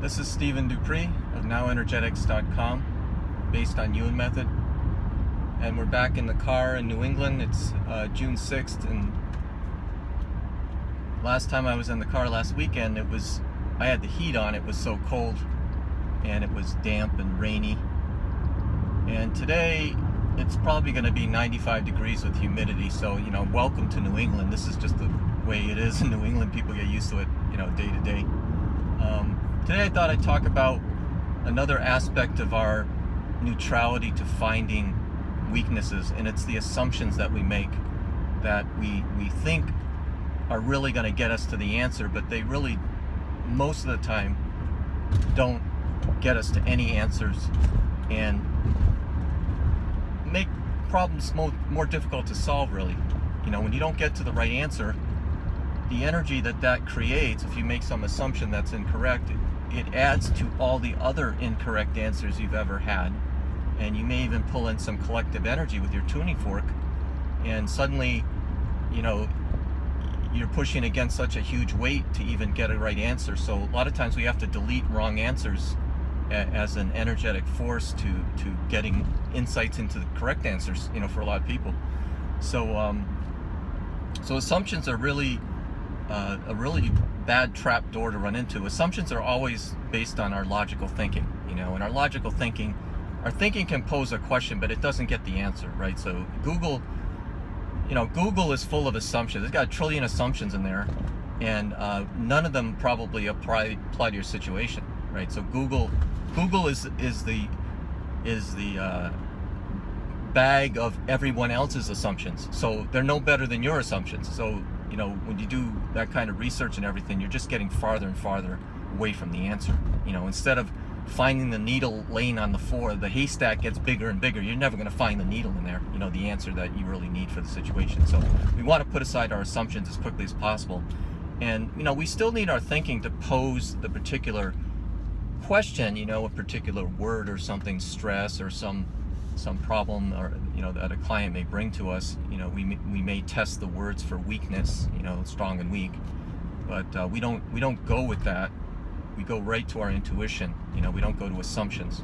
This is Stephen Dupree of NowEnergetics.com, based on Yuen Method, and we're back in the car in New England. It's June 6th, and last time I was in the car last weekend, I had the heat on. It was so cold, and it was damp and rainy. And today, it's probably going to be 95 degrees with humidity. So, welcome to New England. This is just the way it is in New England. People get used to it, day to day. Today I thought I'd talk about another aspect of our neutrality to finding weaknesses, and it's the assumptions that we make that we think are really going to get us to the answer, but they really, most of the time, don't get us to any answers and make problems more difficult to solve, really. When you don't get to the right answer, the energy that creates, if you make some assumption that's incorrect, it adds to all the other incorrect answers you've ever had. And you may even pull in some collective energy with your tuning fork, and suddenly, you're pushing against such a huge weight to even get a right answer. So a lot of times we have to delete wrong answers as an energetic force to getting insights into the correct answers, for a lot of people. So assumptions are really a really bad trap door to run into. Assumptions are always based on our logical thinking, and our logical thinking, our thinking can pose a question, but it doesn't get the answer, right? So Google is full of assumptions. It's got 1 trillion assumptions in there, and none of them probably apply to your situation, right? So Google is the bag of everyone else's assumptions. So they're no better than your assumptions. So when you do that kind of research and everything, you're just getting farther and farther away from the answer. Instead of finding the needle laying on the floor, the haystack gets bigger and bigger. You're never going to find the needle in there, the answer that you really need for the situation. So we want to put aside our assumptions as quickly as possible. And, we still need our thinking to pose the particular question, a particular word or something, stress or some problem, or that a client may bring to us. We may test the words for weakness, strong and weak, but we don't go with that. We go right to our intuition. We don't go to assumptions,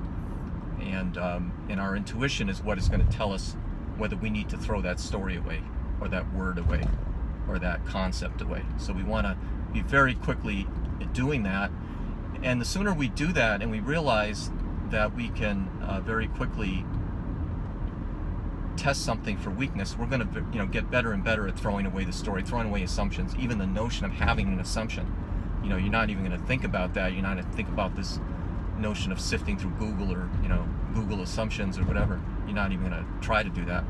and our intuition is what is going to tell us whether we need to throw that story away, or that word away, or that concept away. So we want to be very quickly doing that, and the sooner we do that and we realize that we can very quickly test something for weakness, we're going to get better and better at throwing away the story, throwing away assumptions, even the notion of having an assumption. You're not even going to think about that. You're not going to think about this notion of sifting through Google, or Google assumptions or whatever. You're not even going to try to do that,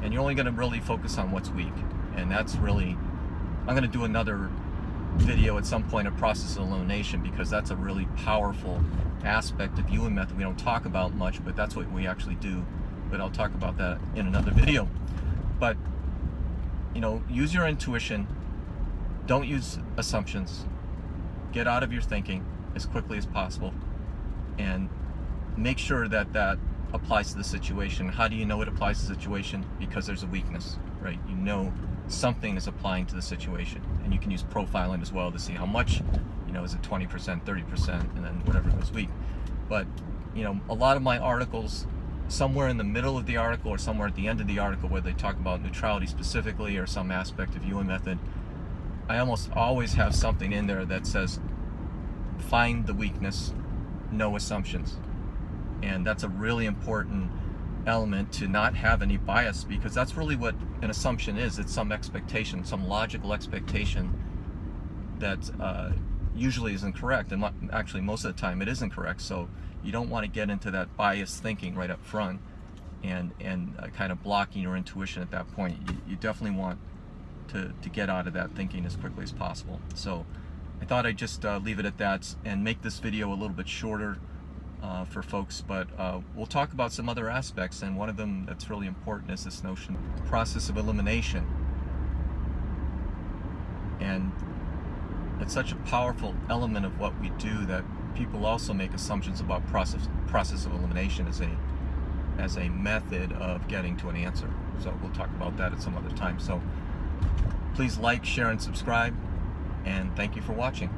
and you're only going to really focus on what's weak. And that's really, I'm going to do another video at some point of process of elimination, because that's a really powerful aspect of Yuen Method we don't talk about much, but that's what we actually do. But I'll talk about that in another video. But use your intuition. Don't use assumptions. Get out of your thinking as quickly as possible, and make sure that applies to the situation. How do you know it applies to the situation? Because there's a weakness, right? Something is applying to the situation, and you can use profiling as well to see how much, is it 20%, 30%, and then whatever goes weak. But a lot of my articles, somewhere in the middle of the article or somewhere at the end of the article, where they talk about neutrality specifically or some aspect of Yuen Method, I almost always have something in there that says, find the weakness, no assumptions. And that's a really important element, to not have any bias, because that's really what an assumption is. It's some expectation, some logical expectation that usually isn't correct, and actually most of the time it isn't correct. So you don't want to get into that biased thinking right up front and kind of blocking your intuition at that point. You definitely want to get out of that thinking as quickly as possible. So I thought I'd just leave it at that and make this video a little bit shorter for folks, but we'll talk about some other aspects, and one of them that's really important is this notion, process of elimination. And it's such a powerful element of what we do that people also make assumptions about process of elimination as a method of getting to an answer. So we'll talk about that at some other time. So please like, share, and subscribe, and thank you for watching.